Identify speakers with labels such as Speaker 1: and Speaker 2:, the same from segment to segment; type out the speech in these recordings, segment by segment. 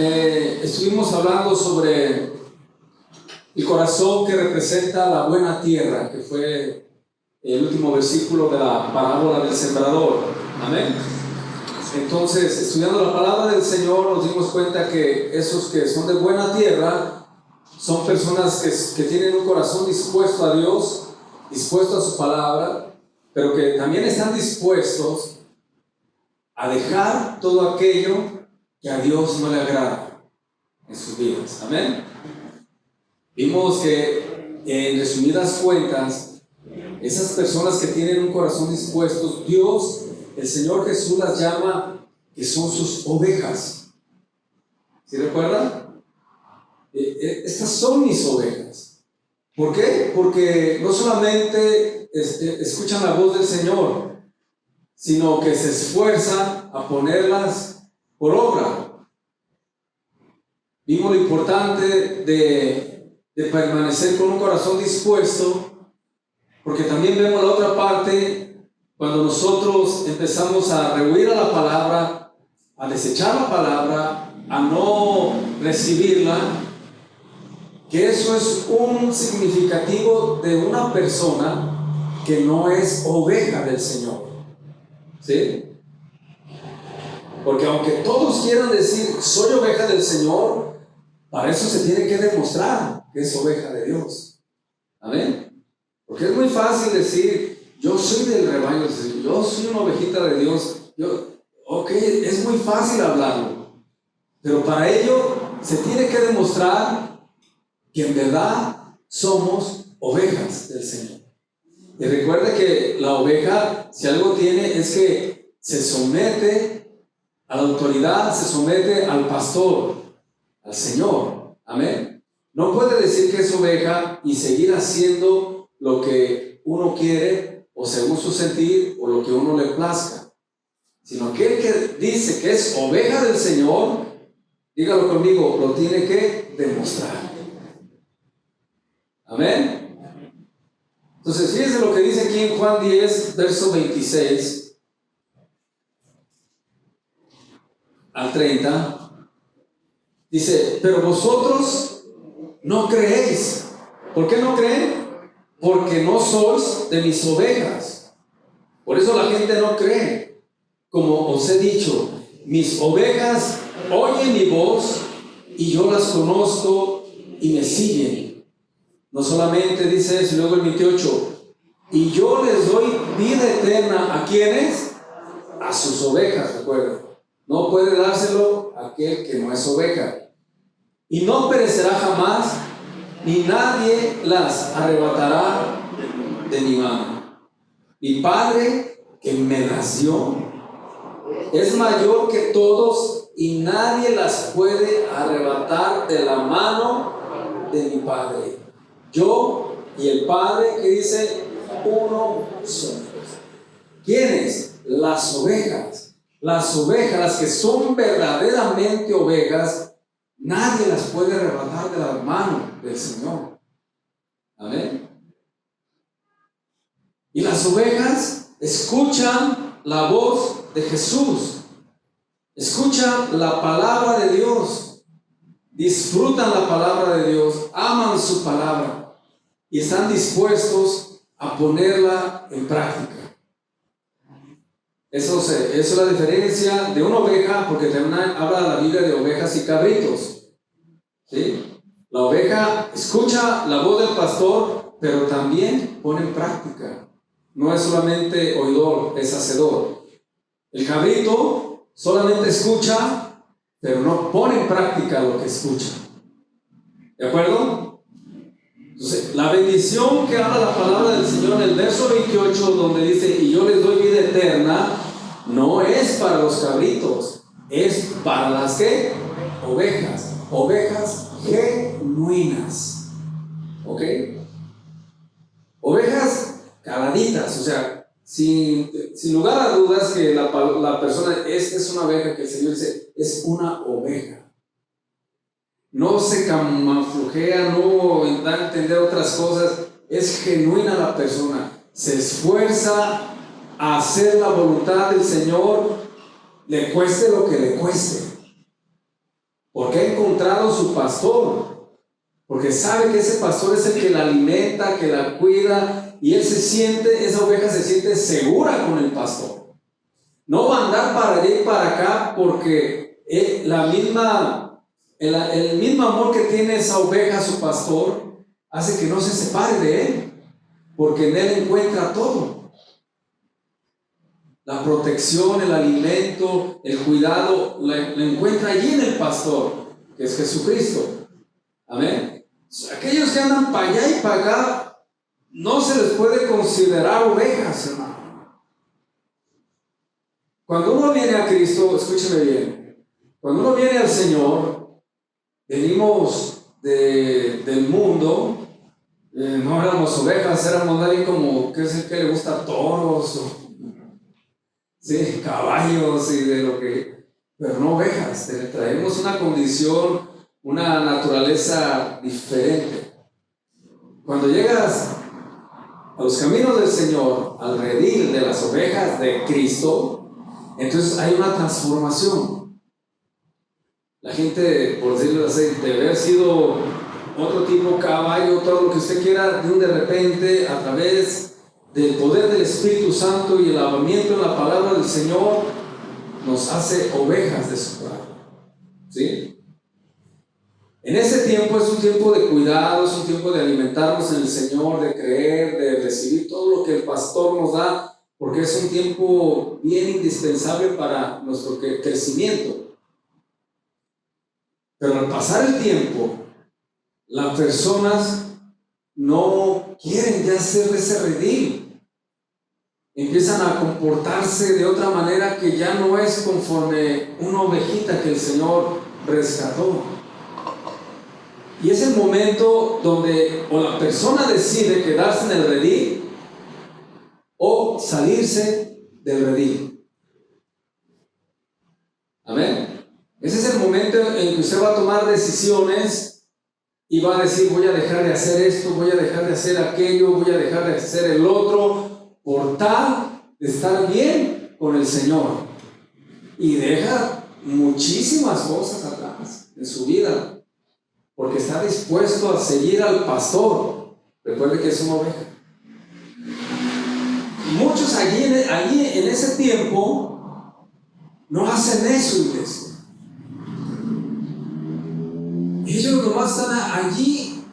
Speaker 1: estuvimos hablando sobre el corazón que representa la buena tierra, que fue el último versículo de la parábola del sembrador. Amén. Entonces, estudiando la palabra del Señor, nos dimos cuenta que esos que son de buena tierra son personas que tienen un corazón dispuesto a Dios, dispuesto a su palabra, pero que también están dispuestos a dejar todo aquello que a Dios no le agrada en sus vidas. Amén. Vimos que, en resumidas cuentas, esas personas que tienen un corazón dispuesto, Dios, el Señor Jesús, las llama que son sus ovejas. ¿Sí recuerdan? Estas son mis ovejas. ¿Por qué? Porque no solamente escuchan la voz del Señor, sino que se esfuerzan a ponerlas por obra. Vimos lo importante de permanecer con un corazón dispuesto, porque también vemos la otra parte, cuando nosotros empezamos a rehuir a la palabra, a desechar la palabra, a no recibirla, que eso es un significativo de una persona que no es oveja del Señor. ¿Sí? Porque aunque todos quieran decir soy oveja del Señor, para eso se tiene que demostrar que es oveja de Dios. Amén. Porque es muy fácil decir yo soy del rebaño, yo soy una ovejita de Dios. Es muy fácil hablarlo, pero para ello se tiene que demostrar que en verdad somos ovejas del Señor. Y recuerde que la oveja, si algo tiene, es que se somete a la autoridad, se somete al pastor, al Señor. Amén. No puede decir que es oveja y seguir haciendo lo que uno quiere o según su sentir o lo que uno le plazca, sino aquel que dice que es oveja del Señor, dígalo conmigo, lo tiene que demostrar. Amén. Entonces, fíjense lo que dice aquí en Juan 10, verso 26 al 30. Dice, pero vosotros no creéis. ¿Por qué no creen? Porque no sois de mis ovejas. Por eso la gente no cree. Como os he dicho, mis ovejas oyen mi voz y yo las conozco y me siguen. No solamente dice eso, luego el 28, y yo les doy vida eterna. ¿A quiénes? A sus ovejas, recuerden. No puede dárselo a aquel que no es oveja. Y no perecerá jamás, ni nadie las arrebatará de mi mano. Mi Padre que me las dio es mayor que todos y nadie las puede arrebatar de la mano de mi Padre. Yo y el Padre, que dice, uno somos. ¿Quiénes? Las ovejas. Las ovejas, las que son verdaderamente ovejas, nadie las puede arrebatar de la mano del Señor. Amén. Y las ovejas escuchan la voz de Jesús, escuchan la palabra de Dios, disfrutan la palabra de Dios, aman su palabra y están dispuestos a ponerla en práctica. Eso es la diferencia de una oveja, porque también habla la Biblia de ovejas y cabritos. ¿Sí? La oveja escucha la voz del pastor, pero también pone en práctica. No es solamente oidor, es hacedor. El cabrito solamente escucha, pero no pone en práctica lo que escucha. ¿De acuerdo? Entonces, la bendición que habla la palabra del Señor en el verso 28, donde dice, y yo les doy vida eterna, no es para los cabritos, es para las ¿qué? Ovejas. Ovejas genuinas. ¿Ok? Ovejas caladitas, o sea, sin lugar a dudas que la persona es una oveja, que el Señor dice, es una oveja. No se camuflajea, no da a entender otras cosas, es genuina la persona, se esfuerza a hacer la voluntad del Señor, le cueste lo que le cueste. porque ha encontrado su pastor, porque sabe que ese pastor es el que la alimenta, que la cuida, y él esa oveja se siente segura con el pastor. No va a andar para allá y para acá porque el mismo amor que tiene esa oveja a su pastor hace que no se separe de él, porque en él encuentra todo. La protección, el alimento, el cuidado, lo encuentra allí en el pastor, que es Jesucristo. Amén. Aquellos que andan para allá y para acá, no se les puede considerar ovejas, hermano. Cuando uno viene a Cristo, escúcheme bien, cuando uno viene al Señor, venimos del mundo, no éramos ovejas, éramos alguien como, ¿qué es el que le gusta? Toros, sí, caballos y de lo que, pero no ovejas, traemos una condición, una naturaleza diferente. Cuando llegas a los caminos del Señor, al redil de las ovejas de Cristo, entonces hay una transformación. La gente, por decirlo así, de haber sido otro tipo, caballo, todo lo que usted quiera, de repente, a través del poder del Espíritu Santo y el lavamiento en la palabra del Señor, nos hace ovejas de su prado. ¿Sí? En ese tiempo es un tiempo de cuidado, es un tiempo de alimentarnos en el Señor, de creer, de recibir todo lo que el pastor nos da, porque es un tiempo bien indispensable para nuestro crecimiento. Pero al pasar el tiempo, las personas no quieren ya ser de ese redil. Empiezan a comportarse de otra manera que ya no es conforme una ovejita que el Señor rescató. Y es el momento donde o la persona decide quedarse en el redil o salirse del redil. Amén. Ese es el momento en que usted va a tomar decisiones y va a decir: voy a dejar de hacer esto, voy a dejar de hacer aquello, voy a dejar de hacer el otro, por tal de estar bien con el Señor. Y deja muchísimas cosas atrás en su vida, porque está dispuesto a seguir al pastor. Recuerde que es una oveja. Muchos allí en ese tiempo no hacen eso, iglesia. Ellos nomás están allí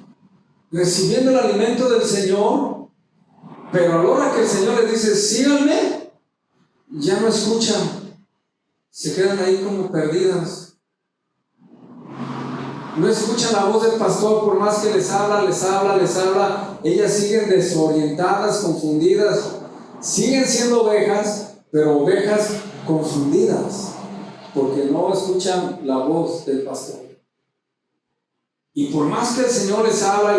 Speaker 1: recibiendo el alimento del Señor, pero a la hora que el Señor les dice: síganme, ya no escuchan, se quedan ahí como perdidas. No escuchan la voz del pastor, por más que les habla, ellas siguen desorientadas, confundidas. Siguen siendo ovejas, pero ovejas confundidas, porque no escuchan la voz del pastor. Y por más que el Señor les habla,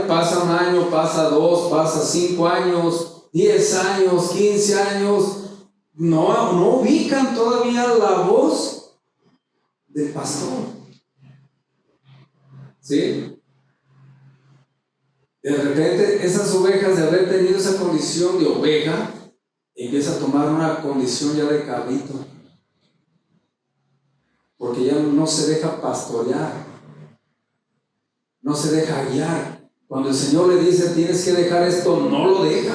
Speaker 1: pasa un año, pasa 2, pasa 5 años, 10 años, 15 años, no ubican todavía la voz del pastor. ¿Sí? De repente esas ovejas, de haber tenido esa condición de oveja, empieza a tomar una condición ya de cabrito, porque ya no se deja pastorear, no se deja guiar. Cuando el Señor le dice: tienes que dejar esto, no lo deja.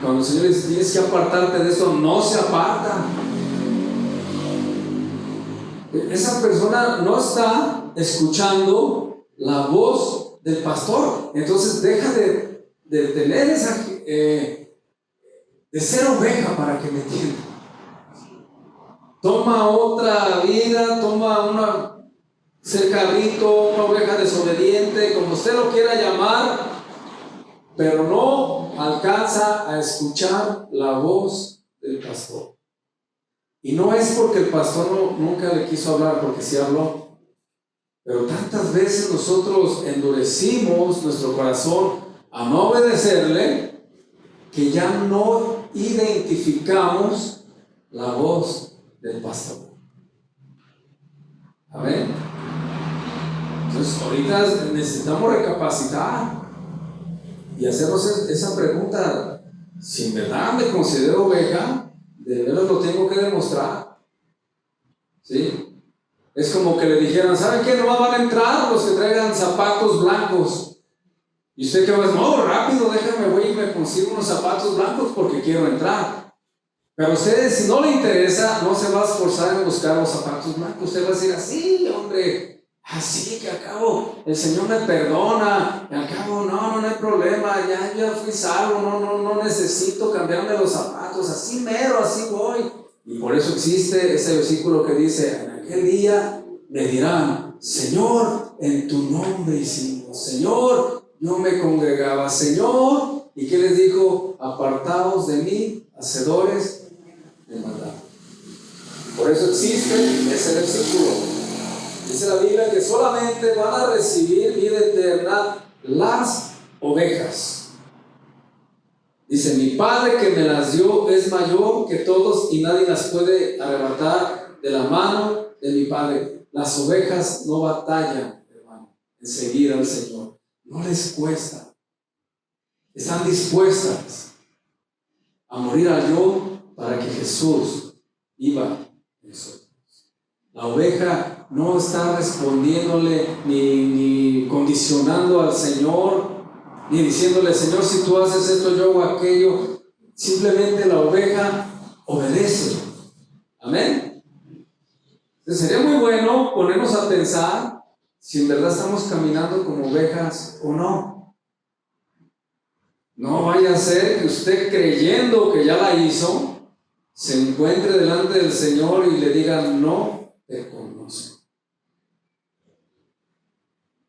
Speaker 1: Cuando el Señor le dice: tienes que apartarte de esto, no se aparta. Esa persona no está escuchando la voz del pastor, entonces deja de tener esa de ser oveja, para que me entienda. Toma otra vida, ser cabrito, una oveja desobediente, como usted lo quiera llamar, pero no alcanza a escuchar la voz del pastor. Y no es porque el pastor nunca le quiso hablar, porque sí habló, pero tantas veces nosotros endurecimos nuestro corazón a no obedecerle, que ya no identificamos la voz del pastor. Amén. Entonces ahorita necesitamos recapacitar y hacernos esa pregunta: si en verdad me considero oveja, de verdad lo tengo que demostrar. ¿Sí? Es como que le dijeran, ¿saben qué? No van a entrar los que traigan zapatos blancos. Y usted que va a decir, no, rápido, déjame, voy y me consigo unos zapatos blancos porque quiero entrar. Pero usted, si no le interesa, no se va a esforzar en buscar los zapatos blancos. Usted va a decir, así, hombre, así que al cabo el Señor me perdona, y al cabo no hay problema, ya fui salvo, no necesito cambiarme los zapatos, así mero, así voy. Y por eso existe ese versículo que dice, en aquel día me dirán, Señor, en tu nombre hicimos, Señor, yo me congregaba, Señor, ¿y qué les dijo? Apartaos de mí, hacedores de maldad. Por eso existe ese versículo. Dice la Biblia que solamente van a recibir vida eterna las ovejas. Dice, mi Padre que me las dio es mayor que todos y nadie las puede arrebatar de la mano de mi Padre. Las ovejas no batallan, hermano, en seguir al Señor. No les cuesta. Están dispuestas a morir al yo para que Jesús viva en nosotros. La oveja no está respondiéndole ni condicionando al Señor, ni diciéndole, Señor, si tú haces esto, yo hago aquello. Simplemente la oveja obedece. Amén. Entonces sería muy bueno ponernos a pensar si en verdad estamos caminando como ovejas o no. No vaya a ser que usted, creyendo que ya la hizo, se encuentre delante del Señor y le diga, no te conozco.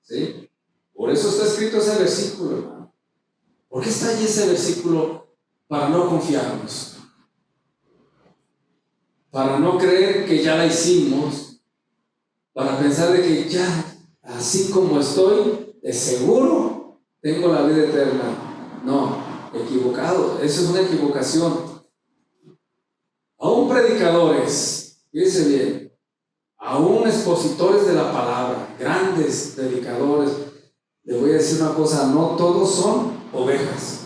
Speaker 1: ¿Sí? Por eso está escrito ese versículo, hermano. ¿Por qué está allí ese versículo? Para no confiarnos, para no creer que ya la hicimos, para pensar de que ya, así como estoy, de seguro tengo la vida eterna. No, equivocado, eso es una equivocación. Aún predicadores, fíjense bien, aún expositores de la palabra, grandes predicadores, les voy a decir una cosa, no todos son ovejas.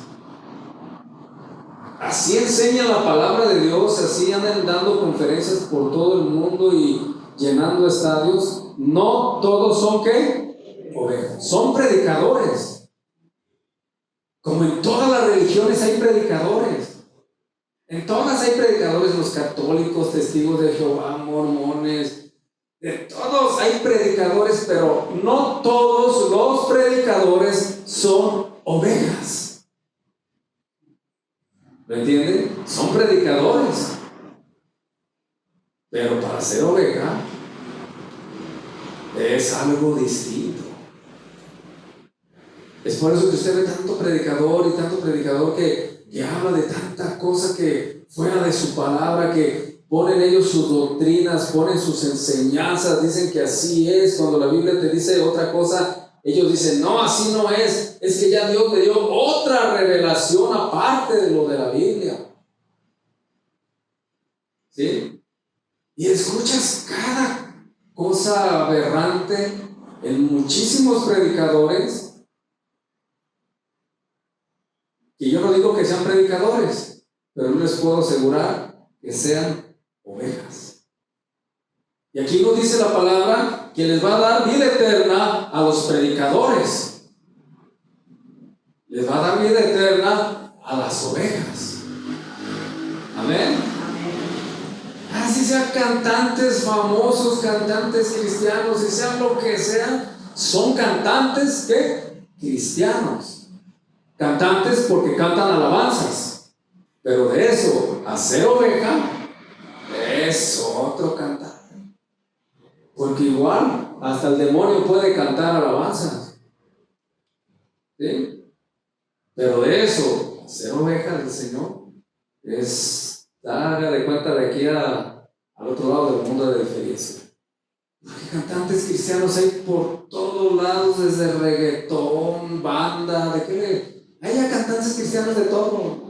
Speaker 1: Así enseña la palabra de Dios, así andan dando conferencias por todo el mundo y llenando estadios. No todos son, ¿qué? Ovejas. Son predicadores. Como en todas las religiones hay predicadores. En todas hay predicadores, los católicos, testigos de Jehová, mormones, de todos hay predicadores, pero no todos los predicadores son ovejas. ¿Me entienden? Son predicadores, pero para ser oveja es algo distinto. Es por eso que usted ve tanto predicador que habla de tanta cosa que fuera de su palabra, que ponen ellos sus doctrinas, ponen sus enseñanzas, dicen que así es. Cuando la Biblia te dice otra cosa, ellos dicen, no, así no es que ya Dios le dio otra revelación aparte de lo de la Biblia. ¿Sí? Y escuchas cada cosa aberrante en muchísimos predicadores, y yo no digo que sean predicadores, pero no les puedo asegurar que sean ovejas. Y aquí nos dice la palabra que les va a dar vida eterna a los predicadores. Les va a dar vida eterna a las ovejas. Amén. Así sean cantantes famosos, cantantes cristianos, y sean lo que sean, son cantantes, ¿qué? Cristianos. Cantantes porque cantan alabanzas. Pero de eso a ser oveja es otro cantar. Porque igual hasta el demonio puede cantar alabanzas. ¿Sí? Pero de eso, ser oveja del Señor, es dar de cuenta de aquí al otro lado del mundo de diferencia. Cantantes cristianos hay por todos lados, desde reggaetón, banda, ¿de qué? Hay ya cantantes cristianos de todo.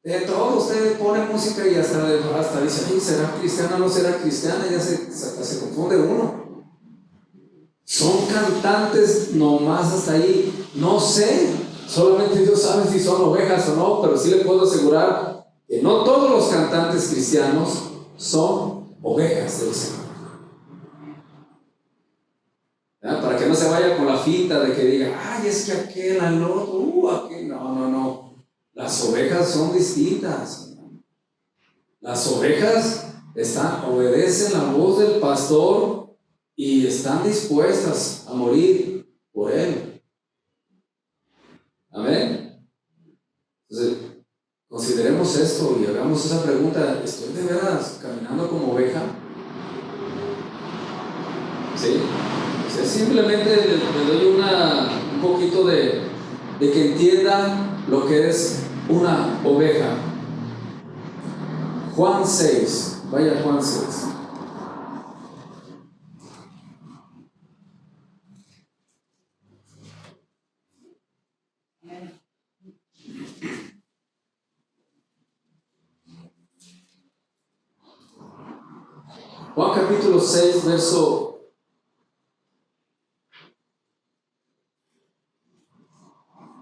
Speaker 1: De todo, usted pone música y hasta dice, ay, ¿será cristiana o no será cristiana? Ya se confunde uno. Son cantantes nomás hasta ahí. No sé, solamente Dios sabe si son ovejas o no, pero sí le puedo asegurar que no todos los cantantes cristianos son ovejas del Señor. no se vaya con la finta de que diga, ay, es que aquel, al otro, aquel. No. Las ovejas son distintas. Las ovejas obedecen la voz del pastor y están dispuestas a morir por él. Amén. Entonces, consideremos esto y hagamos esa pregunta: ¿estoy de veras caminando como oveja? ¿Sí? O sea, simplemente le doy un poquito de que entienda lo que es una oveja. Juan 6, vaya Juan 6. Juan capítulo 6, verso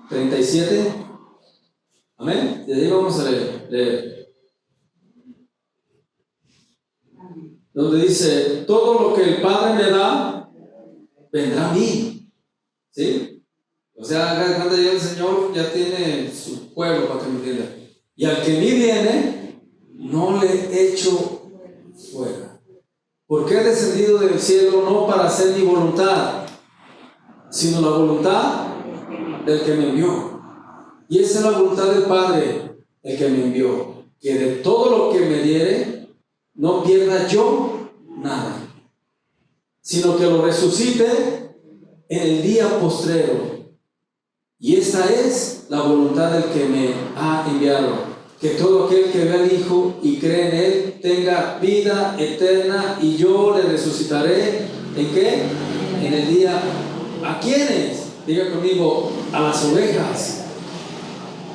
Speaker 1: 37. Amén. De ahí vamos a leer. Donde dice: todo lo que el Padre me da, vendrá a mí. ¿Sí? O sea, cuando llega el Señor, ya tiene su pueblo, para que me entienda. Y al que a mí viene, no le echo fuera. Porque he descendido del cielo no para hacer mi voluntad, sino la voluntad del que me envió. Y esa es la voluntad del Padre, el que me envió, que de todo lo que me diere, no pierda yo nada, sino que lo resucite en el día postrero. Y esta es la voluntad del que me ha enviado, que todo aquel que ve al Hijo y cree en Él tenga vida eterna, y yo le resucitaré. ¿En qué? En el día. ¿A quiénes? Diga conmigo: a las ovejas.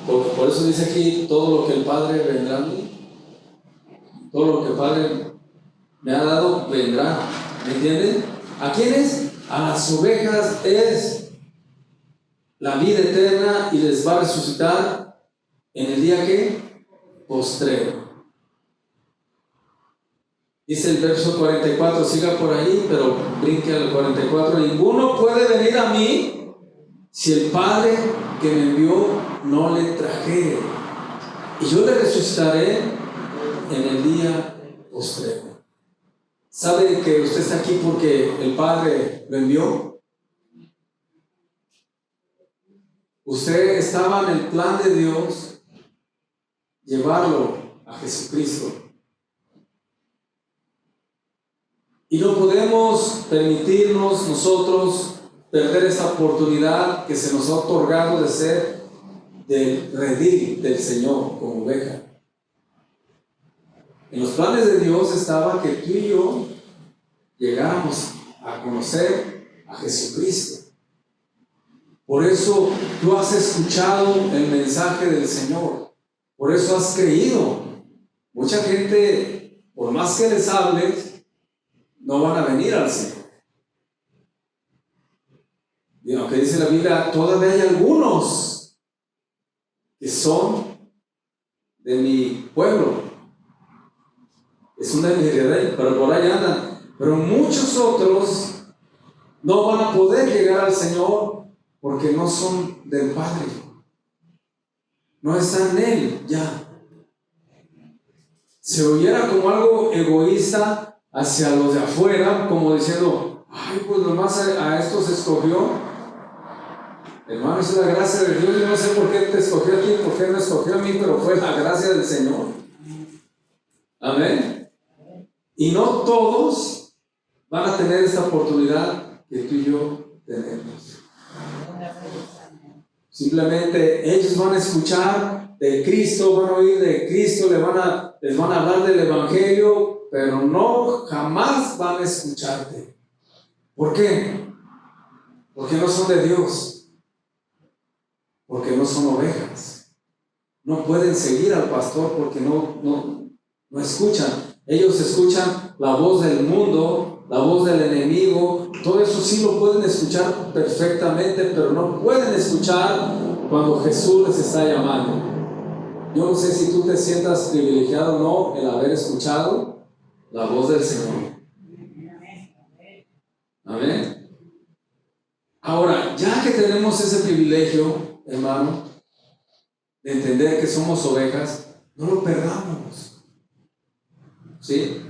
Speaker 1: Por eso dice aquí: todo lo que el Padre vendrá a mí. Todo lo que el Padre me ha dado vendrá. ¿Me entienden? ¿A quiénes? A las ovejas es la vida eterna, y les va a resucitar en el día que postrero. Dice el verso 44, siga por ahí, pero brinque al 44. Ninguno puede venir a mí si el Padre que me envió no le trajere, y yo le resucitaré en el día postrero. ¿Sabe que usted está aquí porque el Padre lo envió? Usted estaba en el plan de Dios, llevarlo a Jesucristo. Y no podemos permitirnos nosotros perder esta oportunidad que se nos ha otorgado de ser del redil del Señor como oveja. En los planes de Dios estaba que tú y yo llegáramos a conocer a Jesucristo. Por eso tú has escuchado el mensaje del Señor, por eso has creído. Mucha gente, por más que les hables, no van a venir al Señor. Y aunque dice la Biblia, todavía hay algunos que son de mi pueblo, que son de mi rey, pero por ahí andan. Pero muchos otros no van a poder llegar al Señor porque no son del Padre, no están en Él ya. Se oyera como algo egoísta hacia los de afuera, como diciendo: ay, pues nomás a estos escogió. Hermano, es la gracia de Dios. Yo no sé por qué te escogió a ti, por qué no escogió a mí, pero fue la gracia del Señor. Amén. Y no todos van a tener esta oportunidad que tú y yo tenemos. Simplemente ellos van a escuchar de Cristo, van a oír de Cristo, les van a hablar del Evangelio, pero no jamás van a escucharte. ¿Por qué? Porque no son de Dios, porque no son ovejas. No pueden seguir al pastor porque no escuchan. Ellos escuchan la voz del mundo, la voz del enemigo. Todo eso sí lo pueden escuchar perfectamente, pero no pueden escuchar cuando Jesús les está llamando. Yo no sé si tú te sientas privilegiado o no el haber escuchado la voz del Señor. Amén. tenemos ese privilegio, hermano, de entender que somos ovejas, no lo perdamos. ¿Sí?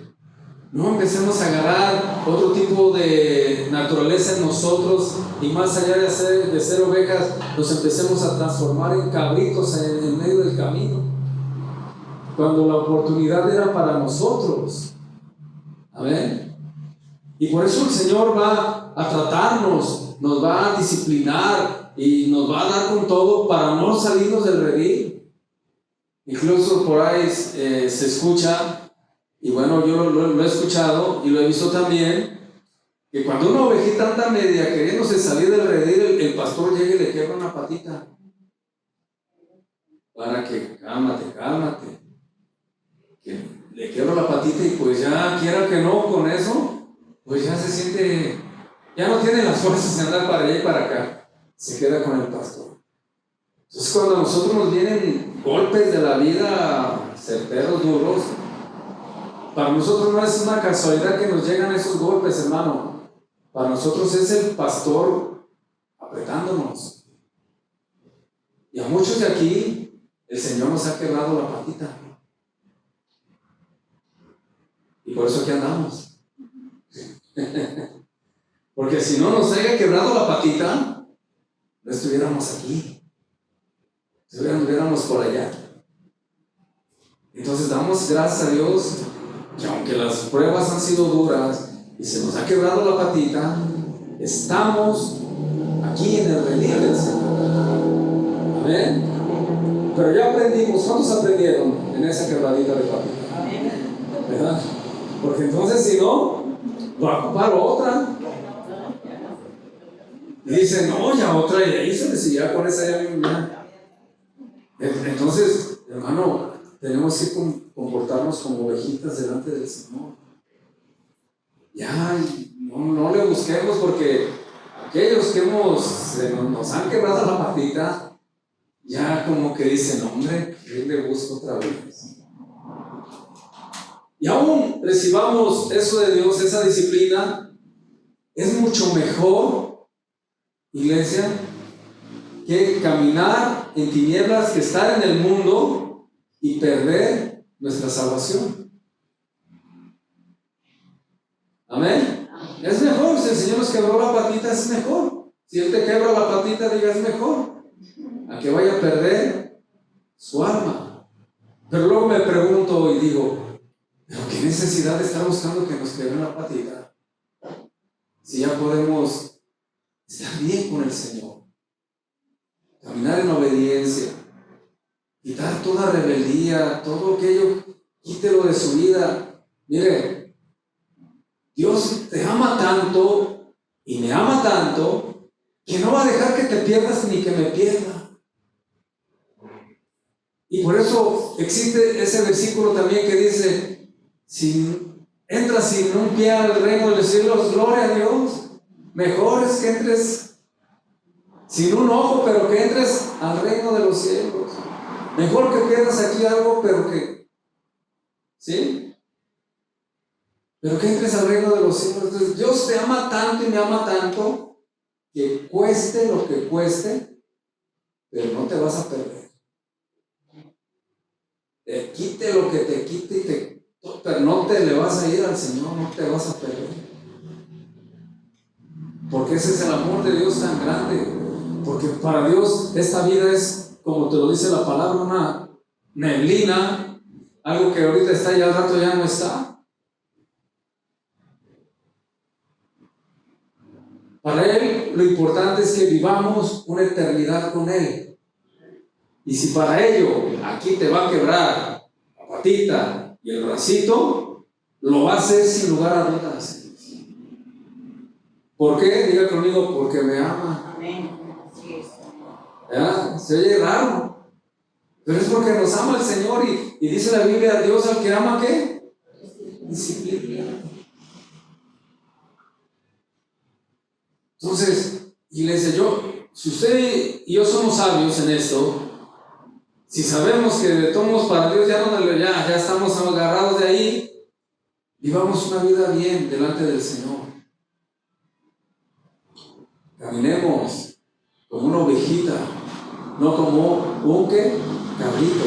Speaker 1: No empecemos a agarrar otro tipo de naturaleza en nosotros y más allá de ser ovejas, nos empecemos a transformar en cabritos en medio del camino, cuando la oportunidad era para nosotros. Amén. Y por eso el Señor va a tratarnos, nos va a disciplinar y nos va a dar con todo para no salirnos del redil. Incluso por ahí se escucha, y bueno, yo lo he escuchado y lo he visto también, que cuando una ovejita anda media queriéndose salir del redil, el pastor llega y le quiebra una patita para que cálmate, que le quiebra la patita y pues ya quiera que no, con eso pues ya se siente, ya no tiene las fuerzas de andar para allá y para acá, se queda con el pastor. Entonces cuando a nosotros nos vienen golpes de la vida certeros, duros, para nosotros no es una casualidad que nos llegan esos golpes, hermano. Para nosotros es el pastor apretándonos. Y a muchos de aquí el Señor nos ha quebrado la patita. Y por eso aquí andamos. Porque si no nos haya quebrado la patita, no estuviéramos aquí. Estuviéramos por allá. Entonces damos gracias a Dios que aunque las pruebas han sido duras y se nos ha quebrado la patita, estamos aquí en el redil del Señor. Amén. Pero ya aprendimos. ¿Cuántos aprendieron en esa quebradita de patita? ¿Verdad? Porque entonces si no, va a ocupar otra. Y dice, no, ya otra, y ahí se decía con esa ya misma. Entonces, hermano, tenemos que comportarnos como ovejitas delante del Señor. Ya, no le busquemos, porque aquellos que nos han quebrado la patita, ya como que dicen, hombre, yo le busco otra vez. Y aún recibamos eso de Dios, esa disciplina, es mucho mejor, iglesia, que caminar en tinieblas, que estar en el mundo y perder nuestra salvación. Amén. Es mejor, si el Señor nos quebró la patita, es mejor. Si Él te quebra la patita, diga, es mejor a que vaya a perder su alma. Pero luego me pregunto y digo, ¿pero qué necesidad de estar buscando que nos quebre la patita? Si ya podemos estar bien con el Señor, caminar en obediencia, quitar toda rebeldía, todo aquello, quítelo de su vida. Mire, Dios te ama tanto y me ama tanto que no va a dejar que te pierdas ni que me pierda. Y por eso existe ese versículo también que dice, si entras sin un pie al reino de los cielos, gloria a Dios. Mejor es que entres sin un ojo, pero que entres al reino de los cielos. Mejor que pierdas aquí algo, pero que, ¿sí? Pero que entres al reino de los cielos. Entonces, Dios te ama tanto y me ama tanto que cueste lo que cueste, pero no te vas a perder. Te quite lo que te quite, pero no te le vas a ir al Señor, no te vas a perder. Porque ese es el amor de Dios tan grande. Porque para Dios esta vida es, como te lo dice la palabra, una neblina, algo que ahorita está y al rato ya no está. Para Él lo importante es que vivamos una eternidad con Él. Y si para ello aquí te va a quebrar la patita y el bracito, lo va a hacer sin lugar a dudas. ¿Por qué? Diga conmigo, porque me ama. ¿Ya? Se oye raro, pero es porque nos ama el Señor y dice la Biblia, Dios al que ama, ¿qué? Disciplina. Entonces, iglesia, si usted y yo somos sabios en esto, si sabemos que de todos para Dios ya estamos agarrados de ahí, vivamos una vida bien delante del Señor. Caminemos como una ovejita, no como un ¿qué? Cabrito.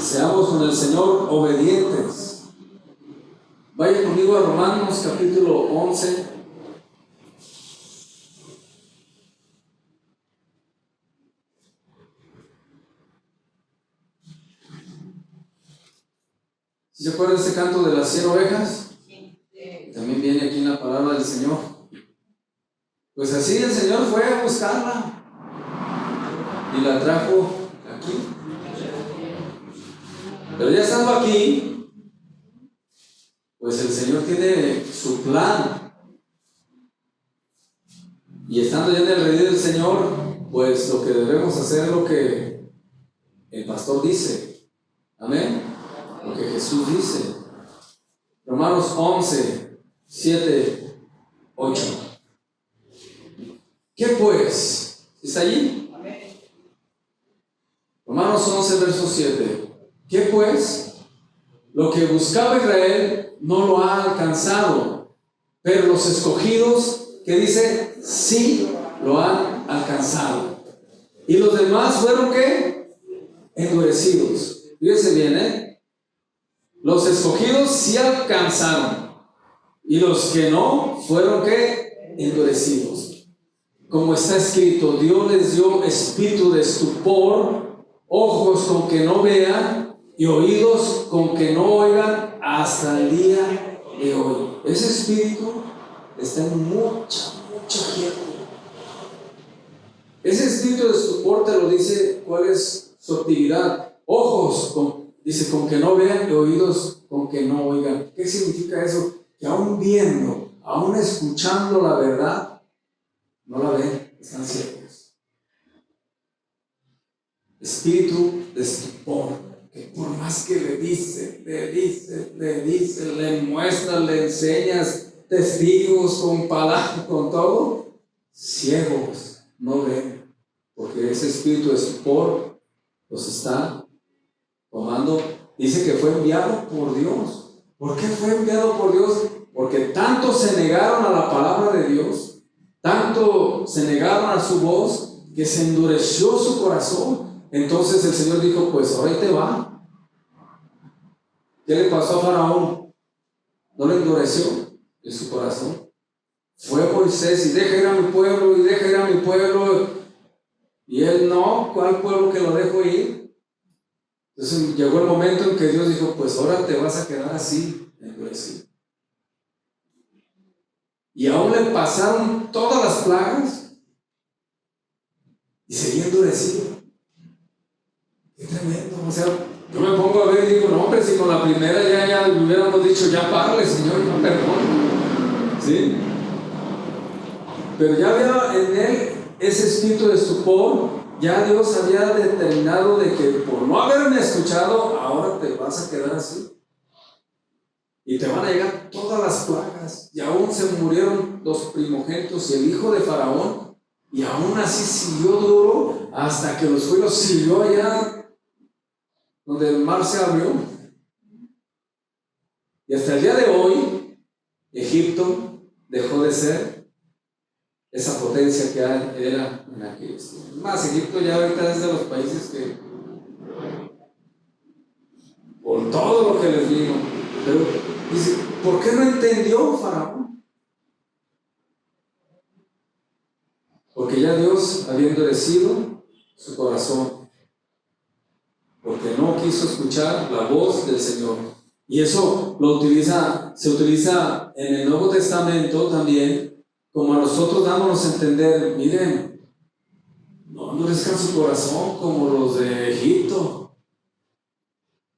Speaker 1: Seamos con el Señor obedientes. Vaya conmigo a Romanos capítulo 11. ¿Sí se acuerdan de ese canto de las 100 ovejas? También viene aquí en la palabra del Señor. Pues así el Señor fue a buscarla y la trajo aquí. Pero ya estando aquí, pues el Señor tiene su plan. Y estando ya en el redil del Señor, pues lo que debemos hacer es lo que el pastor dice. Amén. Lo que Jesús dice. Romanos 11, 7, 8. ¿Qué pues? ¿Está allí? Romanos 11, verso 7. ¿Qué pues? Lo que buscaba Israel no lo ha alcanzado, pero los escogidos, ¿qué dice? Sí lo han alcanzado. Y los demás fueron ¿qué? Endurecidos. Fíjense bien, los escogidos sí alcanzaron, y los que no fueron ¿qué? Endurecidos. Como está escrito, Dios les dio espíritu de estupor, ojos con que no vean y oídos con que no oigan hasta el día de hoy. Ese espíritu está en mucha gente. Ese espíritu de estupor te lo dice cuál es su actividad. Ojos, dice, con que no vean y oídos con que no oigan. ¿Qué significa eso? Que aún viendo, aún escuchando la verdad, no la ven, están ciegos. Espíritu de estupor, que por más que le dices, le muestras, le enseñas, testigos, con palabras, con todo, ciegos, no ven, porque ese espíritu de estupor los está tomando. Dice que fue enviado por Dios. ¿Por qué fue enviado por Dios? Porque tanto se negaron a la palabra de Dios, tanto se negaron a su voz, que se endureció su corazón. Entonces el Señor dijo, pues ahora ahí te va. ¿Qué le pasó a Faraón? ¿No le endureció en su corazón? Fue Moisés y deja ir a mi pueblo, y deja ir a mi pueblo. Y él no, ¿cuál pueblo que lo dejo ir? Entonces llegó el momento en que Dios dijo, pues ahora te vas a quedar así, endurecido. Y aún le pasaron todas las plagas y seguía endurecido. Qué tremendo. O sea, yo me pongo a ver y digo, no hombre, si con la primera ya le hubiéramos dicho, ya párale, Señor, no perdón. ¿Sí? Pero ya había en él ese espíritu de estupor. Ya Dios había determinado de que por no haberme escuchado, ahora te vas a quedar así. Y te van a llegar todas las plagas. Y aún se murieron los primogénitos y el hijo de Faraón. Y aún así siguió duro hasta que los fuegos siguió allá donde el mar se abrió. Y hasta el día de hoy, Egipto dejó de ser esa potencia que era en aquellos tiempos. Más, Egipto ya ahorita es de los países que, por todo lo que les digo, pero dice, ¿por qué no entendió Faraón? Porque ya Dios había endurecido su corazón, porque no quiso escuchar la voz del Señor. Y eso se utiliza en el Nuevo Testamento también, como a nosotros dándonos a entender, miren, no endurezcan su corazón como los de Egipto.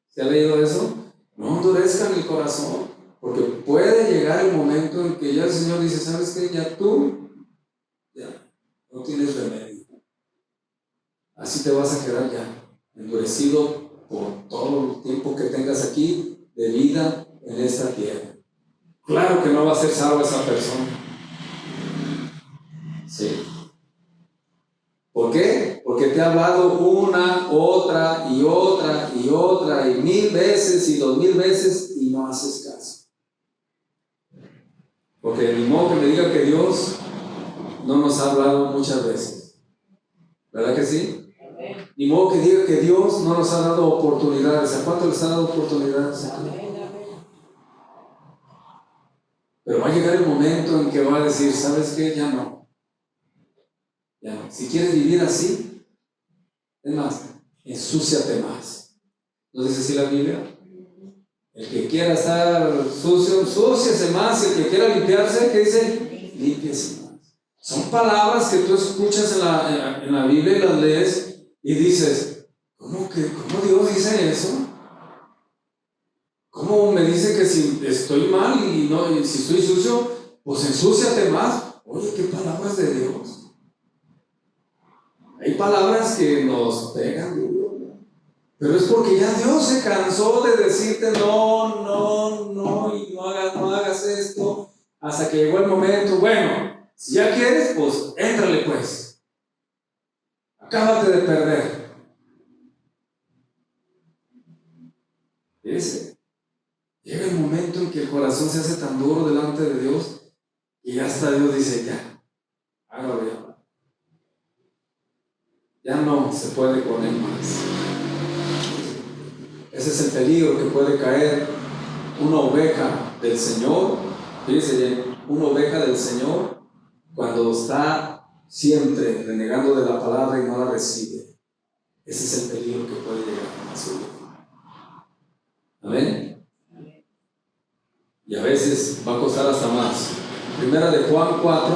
Speaker 1: ¿Se ha leído eso? No endurezcan el corazón, porque puede llegar el momento en que ya el Señor dice, ¿sabes qué? Ya tú, ya no tienes remedio. Así te vas a quedar ya, endurecido por todo el tiempo que tengas aquí de vida en esta tierra. Claro que no va a ser salva esa persona. Sí. ¿Por qué? Porque te ha hablado una, otra y 1000 veces y 2000 veces y no haces caso. Porque ni modo que me diga que Dios no nos ha hablado muchas veces. ¿Verdad que sí? Ni modo que diga que Dios no nos ha dado oportunidades. ¿A cuánto les ha dado oportunidades aquí? Pero va a llegar el momento en que va a decir, ¿sabes qué? Ya no. Ya no. Si quieres vivir así, es más, ensúciate más. ¿No dice así la Biblia? El que quiera estar sucio, ensúciese más. El que quiera limpiarse, ¿qué dice? Límpiese más. Son palabras que tú escuchas en la Biblia y las lees y dices, ¿cómo Dios dice eso? ¿Cómo me dice que si estoy mal y si estoy sucio, pues ensúciate más? Oye, qué palabras de Dios. Hay palabras que nos pegan duro, pero es porque ya Dios se cansó de decirte no, y no hagas esto, hasta que llegó el momento. Bueno, si ya quieres, pues éntrale pues. Acábate de perder. Fíjese. Llega el momento en que el corazón se hace tan duro delante de Dios y hasta Dios dice, ya, hágalo ya. Ya no se puede con él más. Ese es el peligro que puede caer una oveja del Señor. Fíjense bien, una oveja del Señor cuando está siempre renegando de la palabra y no la recibe. Ese es el peligro que puede llegar a su vida. Amén. Y a veces va a costar hasta más. Primera de Juan 4.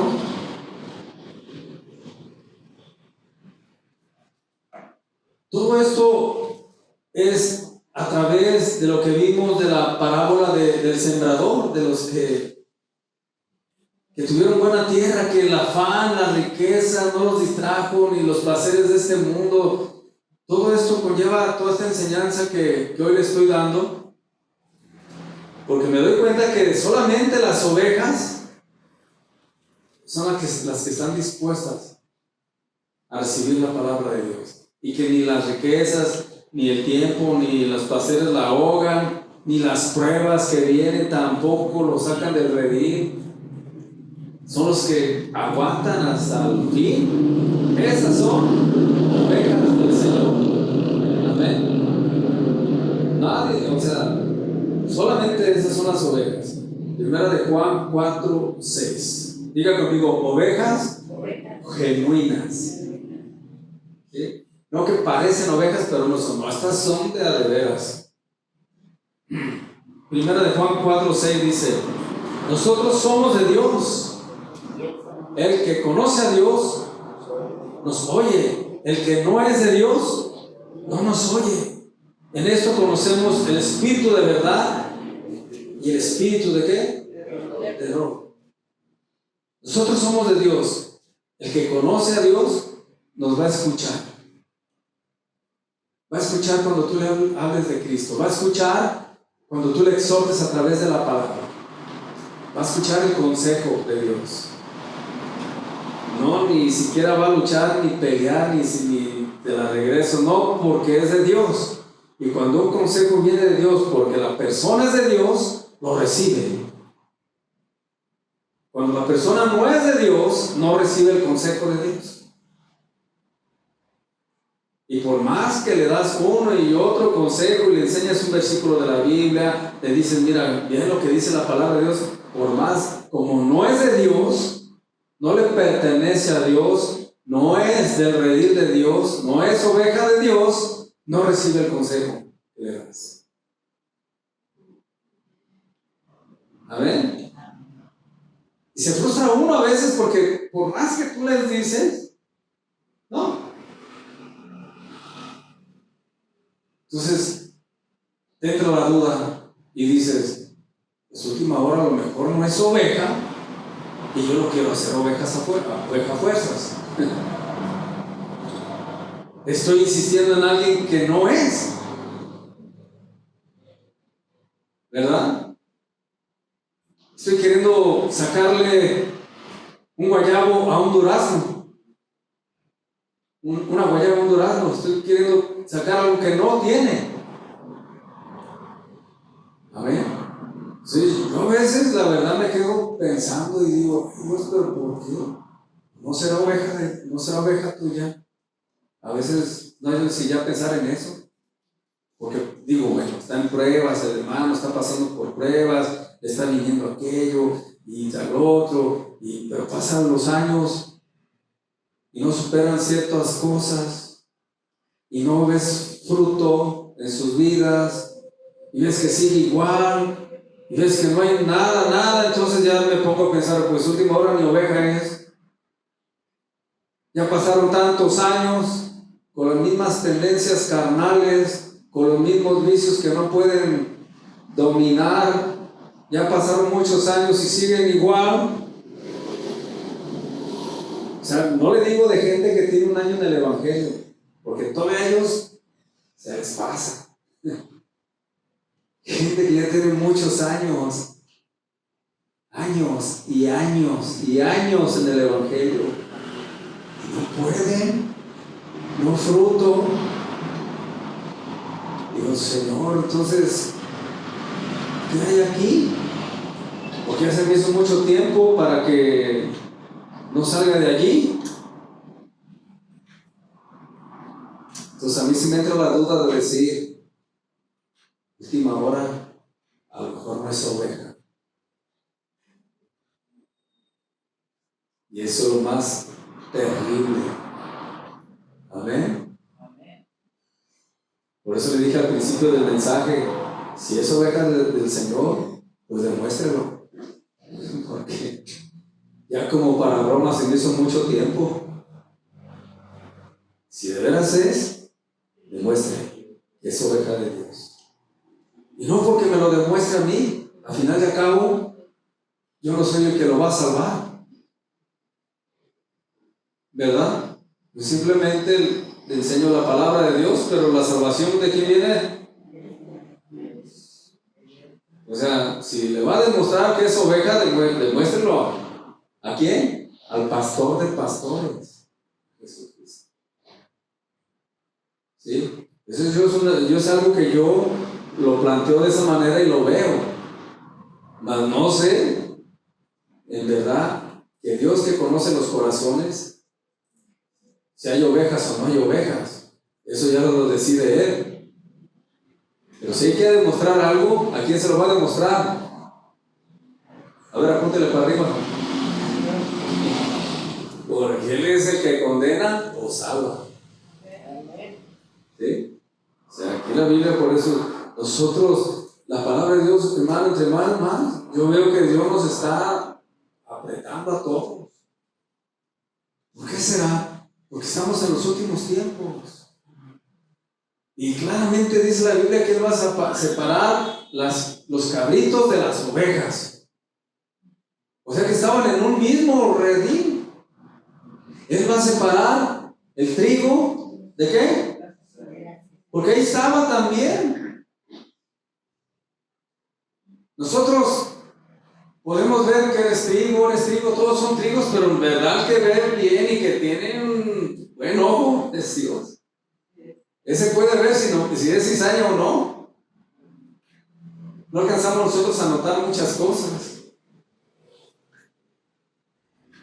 Speaker 1: Todo esto es a través de lo que vimos de la parábola del sembrador, de los que tuvieron buena tierra, que el afán, la riqueza no los distrajo, ni los placeres de este mundo. Todo esto conlleva toda esta enseñanza que hoy le estoy dando. Porque me doy cuenta que solamente las ovejas son las que están dispuestas a recibir la palabra de Dios. Y que ni las riquezas, ni el tiempo, ni los placeres la ahogan, ni las pruebas que vienen tampoco lo sacan del redil. Son los que aguantan hasta el fin. Esas son ovejas del Señor. Amén. Nadie, solamente esas son las ovejas. Primera de Juan 4, 6. Diga conmigo, ovejas genuinas. ¿Sí? No que parecen ovejas, pero no son. No, estas son de veras. Primera de Juan 4, 6 dice, nosotros somos de Dios. El que conoce a Dios nos oye. El que no es de Dios no nos oye. En esto conocemos el espíritu de verdad y el espíritu de ¿qué? De error. Nosotros somos de Dios. El que conoce a Dios nos va a escuchar. Va a escuchar cuando tú le hables de Cristo. Va a escuchar cuando tú le exhortes a través de la palabra. Va a escuchar el consejo de Dios. No, ni siquiera va a luchar, ni pelear, ni de la regreso. No, porque es de Dios. Y cuando un consejo viene de Dios, porque la persona es de Dios, lo recibe. Cuando la persona no es de Dios, no recibe el consejo de Dios. Y por más que le das uno y otro consejo y le enseñas un versículo de la Biblia, le dices, mira, bien lo que dice la palabra de Dios, por más, como no es de Dios, no le pertenece a Dios, no es del redil de Dios, no es oveja de Dios, no recibe el consejo que le das. Amén. Y se frustra uno a veces porque por más que tú les dices, no. Entonces, te entra la duda y dices, es última hora, a lo mejor no es oveja y yo lo quiero hacer ovejas a fuerzas. Estoy insistiendo en alguien que no es, ¿verdad? Estoy queriendo sacarle un guayabo a un durazno, una guayaba a un durazno. Estoy queriendo sacar algo que no tiene. Amén. Sí, yo a veces la verdad me quedo pensando y digo, Dios, pero ¿por qué? ¿No será oveja tuya? A veces no hay necesidad pensar en eso. Porque digo, bueno, está en pruebas, el hermano está pasando por pruebas, está viniendo aquello y tal otro, pero pasan los años y no superan ciertas cosas y no ves fruto en sus vidas y ves que sigue igual y ves que no hay nada, entonces ya me pongo a pensar, pues última hora mi oveja es. Ya pasaron tantos años con las mismas tendencias carnales, con los mismos vicios que no pueden dominar. Ya pasaron muchos años y siguen igual. O sea, no le digo de gente que tiene un año en el Evangelio, porque todos ellos se les pasa. Gente que ya tiene muchos años y años y años en el Evangelio, y no pueden, no fruto. Digo, Señor, entonces, ¿qué hay aquí? Porque ya se me hizo mucho tiempo para que no salga de allí. Entonces a mí sí me entra la duda de decir, última hora, a lo mejor no es oveja. Y eso es lo más terrible. Amén. Por eso le dije al principio del mensaje, si es oveja del Señor, pues demuéstrelo. Porque ya como para broma se me hizo mucho tiempo. Si de veras es, demuestre que es oveja de Dios. Y no porque me lo demuestre a mí, al final de cabo, yo no soy el que lo va a salvar. ¿Verdad? Yo simplemente le enseño la palabra de Dios, pero la salvación ¿de quién viene? O sea, si le va a demostrar que es oveja, demuéstrelo. ¿A quién? Al pastor de pastores, Jesucristo. ¿Sí? Eso es algo que yo lo planteo de esa manera y lo veo. Mas no sé, en verdad, que Dios que conoce los corazones, si hay ovejas o no hay ovejas, eso ya lo decide Él. Pero si hay que demostrar algo, ¿a quién se lo va a demostrar? A ver, apúntele para arriba. Porque Él es el que condena o salva. ¿Sí? O sea, aquí la Biblia, por eso, nosotros, la palabra de Dios, hermano, entre más, yo veo que Dios nos está apretando a todos. ¿Por qué será? Porque estamos en los últimos tiempos. Y claramente dice la Biblia que Él va a separar los cabritos de las ovejas. O sea que estaban en un mismo redil. Él va a separar el trigo ¿de qué? Porque ahí estaba también. Nosotros podemos ver que es trigo, todos son trigos, pero en verdad que ver bien y que tienen un buen ojo es Dios. Ese puede ver si es cizaña o no. No alcanzamos nosotros a notar muchas cosas.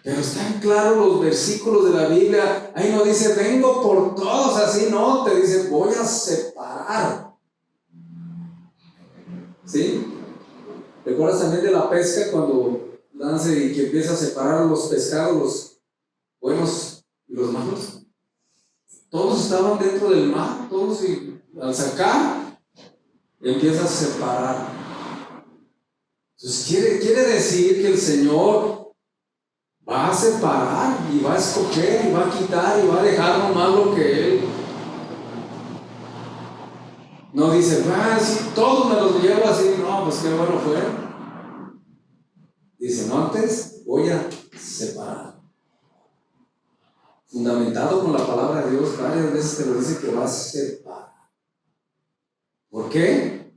Speaker 1: Pero están claros los versículos de la Biblia. Ahí no dice, vengo por todos, así no. Te dice, voy a separar. ¿Sí? ¿Recuerdas también de la pesca cuando lanza y que empieza a separar los pescados, los buenos y los malos? Todos estaban dentro del mar, todos, y al sacar, empieza a separar. Entonces quiere decir que el Señor va a separar y va a escoger y va a quitar y va a dejar nomás lo que Él. No dice, si todos me los llevo así, no, pues qué bueno fue. Dice, no, antes voy a separar. Fundamentado con la palabra de Dios, varias veces te lo dice que va a separar. ¿Por qué?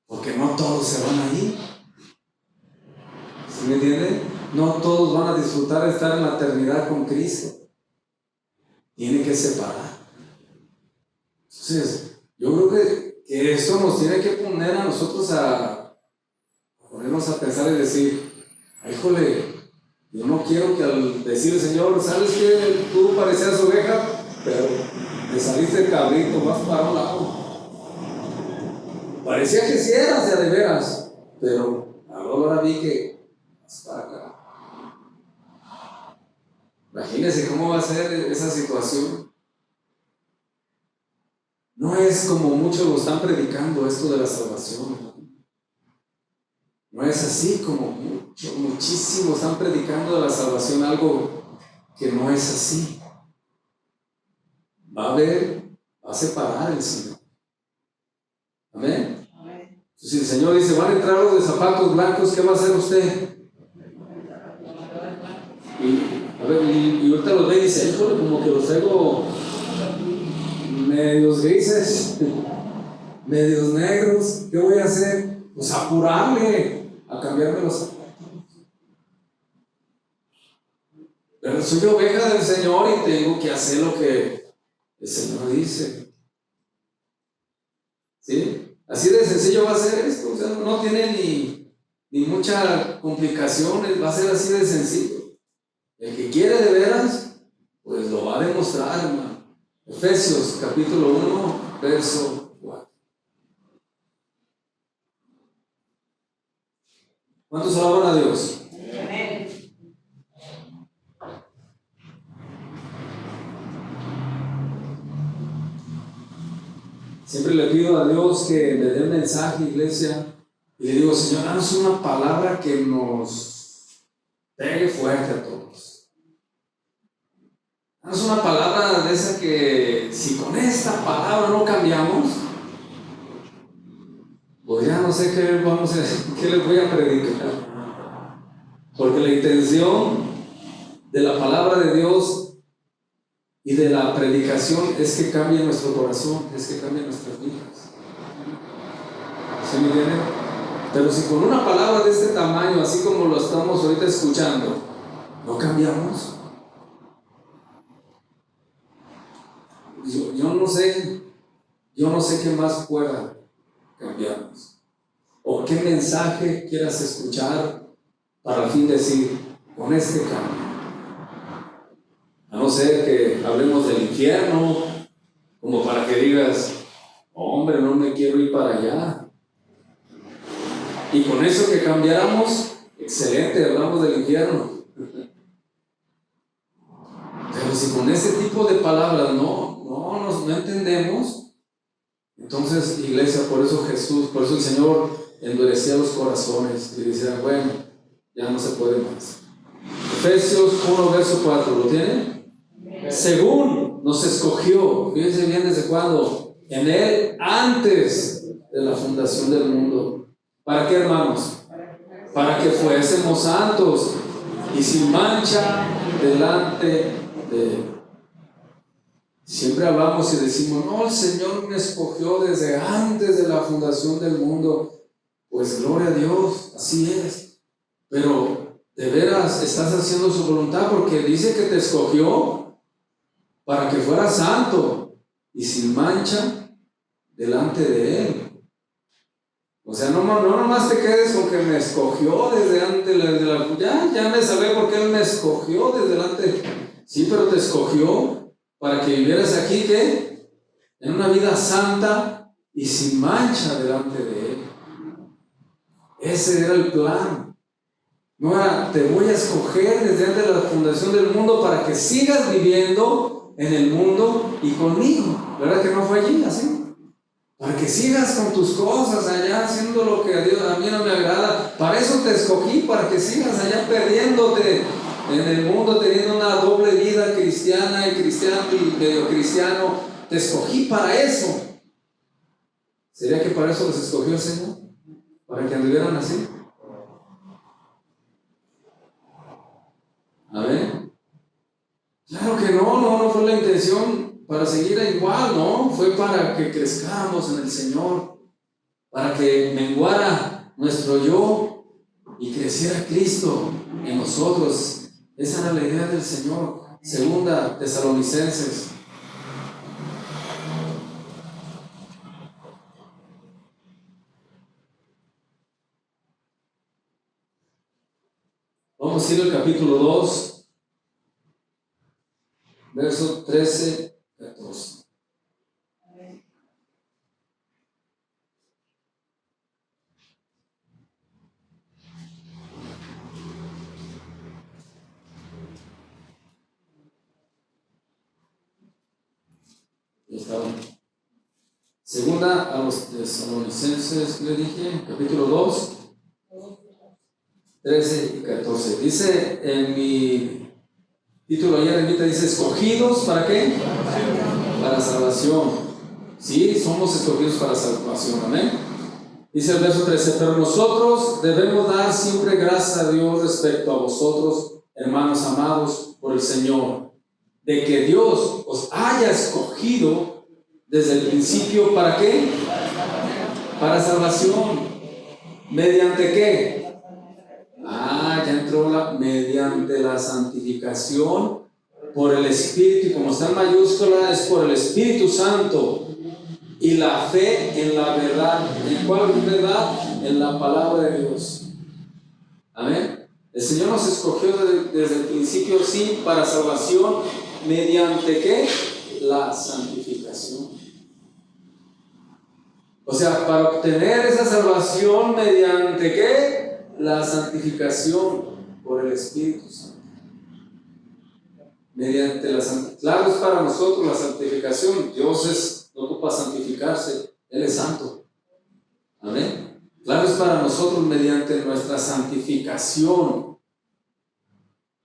Speaker 1: Porque no todos se van a ir. ¿Sí me entienden? No todos van a disfrutar de estar en la eternidad con Cristo. Tiene que separar. Entonces, yo creo que esto nos tiene que poner a nosotros a ponernos a pensar y decir, híjole, yo no quiero que al decirle, Señor, ¿sabes que tú parecías oveja? pero te saliste el cabrito, vas para un lado. Parecía que sí eras de veras, pero ahora vi que vas para acá. Imagínense cómo va a ser esa situación. No es como muchos lo están predicando esto de la salvación, ¿no? No es así como muchísimos están predicando de la salvación, algo que no es así. Va a separar el Señor. Amén. Si el Señor dice, van a entrar los de zapatos blancos, ¿qué va a hacer usted? Y ahorita los ve y dice, híjole, como que los traigo medios grises, medios negros, ¿qué voy a hacer? Pues apurarle a cambiarme los zapatos. Pero soy oveja del Señor y tengo que hacer lo que el Señor dice. ¿Sí? Así de sencillo va a ser esto, o sea, no tiene ni mucha complicación, va a ser así de sencillo. El que quiere de veras, pues lo va a demostrar, hermano. Efesios capítulo 1, verso 4. ¿Cuántos alaban a Dios? Siempre le pido a Dios que me dé un mensaje, iglesia, y le digo, Señor, danos una palabra que nos pegue fuerte a todos. Danos una palabra de esa que, si con esta palabra no cambiamos, pues ya no sé qué les voy a predicar. Porque la intención de la palabra de Dios y de la predicación es que cambie nuestro corazón, es que cambie nuestras vidas. ¿Sí me entienden? Pero si con una palabra de este tamaño, así como lo estamos ahorita escuchando, no cambiamos, yo no sé qué más pueda cambiarnos. O qué mensaje quieras escuchar para al fin decir, con este cambio. A no ser que hablemos del infierno, como para que digas, hombre, no me quiero ir para allá. Y con eso que cambiáramos, excelente, hablamos del infierno. Pero si con ese tipo de palabras no entendemos, entonces, iglesia, por eso el Señor endurecía los corazones y decía, bueno, ya no se puede más. Efesios 1, verso 4, ¿lo tienen? Según nos escogió, fíjense bien desde cuándo, en Él antes de la fundación del mundo. ¿Para qué, hermanos? Para que fuésemos santos y sin mancha delante de Él. Siempre hablamos y decimos, no, el Señor me escogió desde antes de la fundación del mundo. Pues gloria a Dios, así es. Pero de veras estás haciendo su voluntad, porque dice que te escogió para que fueras santo y sin mancha delante de Él. O sea, no nomás te quedes con que me escogió desde antes de la... Ya me sabé por qué Él me escogió desde delante. Sí, pero te escogió para que vivieras aquí, ¿qué? En una vida santa y sin mancha delante de Él. Ese era el plan. No era, te voy a escoger desde antes de la fundación del mundo para que sigas viviendo en el mundo y conmigo. ¿Verdad que no fue allí así? Para que sigas con tus cosas allá haciendo lo que a mí no me agrada. Para eso te escogí, para que sigas allá perdiéndote en el mundo, teniendo una doble vida cristiana y medio cristiano. Te escogí para eso. ¿Sería que para eso los escogió el Señor? ¿Para que anduvieran así? ¿Amén? Claro que no fue la intención para seguir igual, no, fue para que crezcamos en el Señor, para que menguara nuestro yo y creciera Cristo en nosotros. Esa era la idea del Señor. Segunda Tesalonicenses. Vamos a ir al capítulo 2, verso 13, Estaba. Segunda a los Tesalonicenses, le dije, capítulo 2, 13 y 14. Dice en mi título allá de mitad, dice, escogidos, ¿para qué? Para salvación. Sí, somos escogidos para salvación, amén. Dice el verso 13, pero nosotros debemos dar siempre gracias a Dios respecto a vosotros, hermanos amados por el Señor, de que Dios os haya escogido desde el principio, ¿para qué? Para salvación. ¿Mediante qué? Ya entró mediante la santificación por el Espíritu, y como está en mayúscula, es por el Espíritu Santo, y la fe en la verdad. ¿En cuál verdad? En la palabra de Dios. Amén. El Señor nos escogió desde el principio, sí, para salvación, ¿mediante qué? La santificación. O sea, para obtener esa salvación, ¿mediante qué? La santificación por el Espíritu Santo. Mediante la santificación. Claro, es para nosotros la santificación. Dios no ocupa santificarse, Él es santo. Amén. Claro, es para nosotros mediante nuestra santificación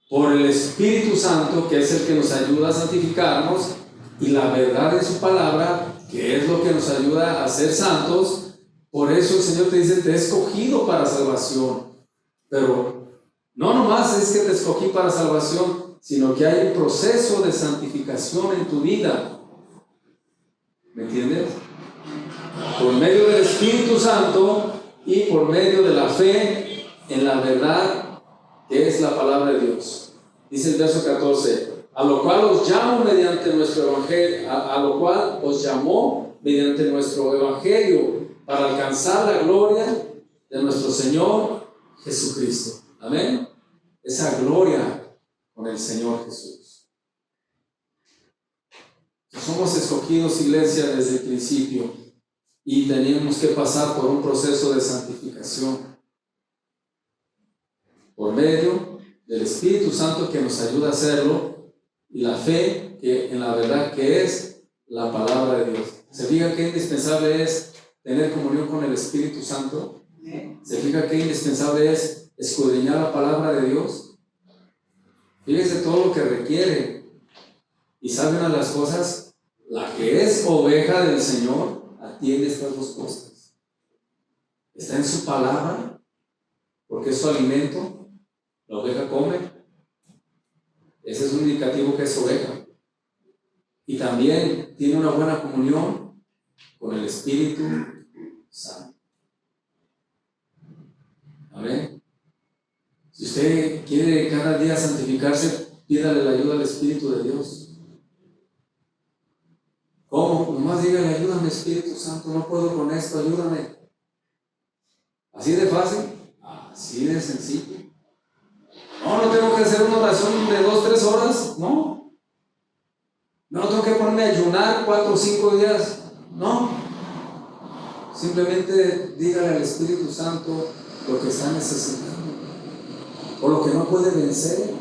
Speaker 1: por el Espíritu Santo, que es el que nos ayuda a santificarnos, y la verdad de su palabra, que es lo que nos ayuda a ser santos. Por eso el Señor te dice, te he escogido para salvación. Pero no nomás es que te escogí para salvación, sino que hay un proceso de santificación en tu vida. ¿Me entiendes? Por medio del Espíritu Santo y por medio de la fe en la verdad que es la palabra de Dios. Dice el verso 14, a lo cual os llamo mediante nuestro evangelio, a lo cual os llamó mediante nuestro evangelio, para alcanzar la gloria de nuestro Señor Jesucristo. Amén. Esa gloria con el Señor Jesús. Somos escogidos, iglesia, desde el principio, y tenemos que pasar por un proceso de santificación por medio del Espíritu Santo, que nos ayuda a hacerlo, y la fe que en la verdad que es la palabra de Dios. ¿Se fija qué indispensable es tener comunión con el Espíritu Santo? ¿Se fija qué indispensable es escudriñar la palabra de Dios? Fíjese todo lo que requiere. Y sabe una de las cosas, la que es oveja del Señor atiende estas dos cosas. Está en su palabra, porque es su alimento. La oveja come. Ese es un indicativo que es oveja. Y también tiene una buena comunión con el Espíritu Santo. Amén. Si usted quiere cada día santificarse, pídale la ayuda al Espíritu de Dios. ¿Cómo? Nomás dígale, ayúdame Espíritu Santo, no puedo con esto, ayúdame. ¿Así de fácil? Así de sencillo. No tengo que hacer una oración de 2-3 horas, no. No tengo que ponerme a ayunar 4 o 5 días, no. Simplemente dígale al Espíritu Santo lo que está necesitando, o lo que no puede vencer.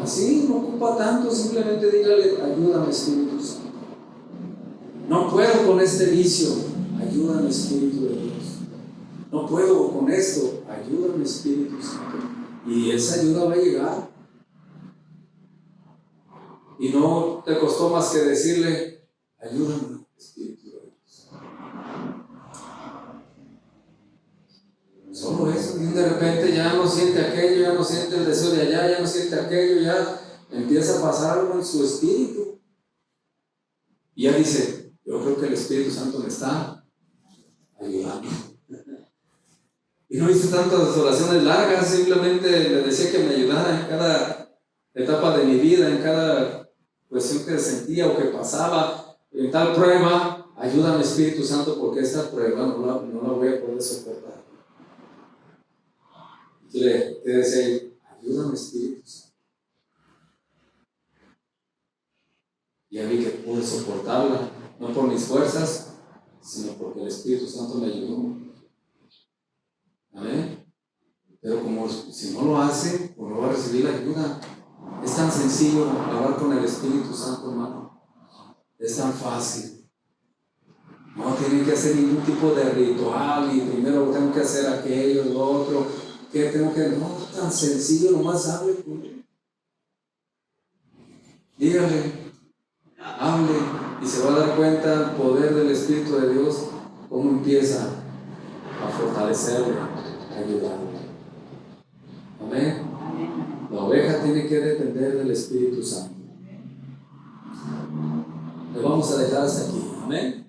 Speaker 1: Así, no ocupa tanto, simplemente dígale, ayúdame Espíritu Santo. No puedo con este vicio, ayúdame Espíritu de Dios. No puedo con esto, ayúdame Espíritu Santo. Y esa ayuda va a llegar. Y no te costó más que decirle, ayúdame Espíritu de Dios. Solo eso, y de repente ya no siente aquello, ya no siente el deseo de allá, ya no siente aquello, ya empieza a pasar algo en su espíritu. Y ya dice, yo creo que el Espíritu Santo me está ayudando. Y no hice tantas oraciones largas, simplemente le decía que me ayudara en cada etapa de mi vida, en cada cuestión que sentía o que pasaba, en tal prueba. Ayúdame Espíritu Santo, porque esta prueba no la voy a poder soportar. Y le decía, ayúdame Espíritu Santo. Y ya vi que pude soportarla, no por mis fuerzas, sino porque el Espíritu Santo me ayudó. Amén. Pero como si no lo hace, pues no va a recibir la ayuda. Es tan sencillo hablar con el Espíritu Santo, hermano. Es tan fácil. No tienen que hacer ningún tipo de ritual y primero tengo que hacer aquello, lo otro. Que tengo que. No, tan sencillo, nomás hable con él. Dígale, hable y se va a dar cuenta el poder del Espíritu de Dios, cómo empieza a fortalecerle, a ayudarle. Amén. La oveja tiene que depender del Espíritu Santo. Le vamos a dejar hasta aquí. Amén.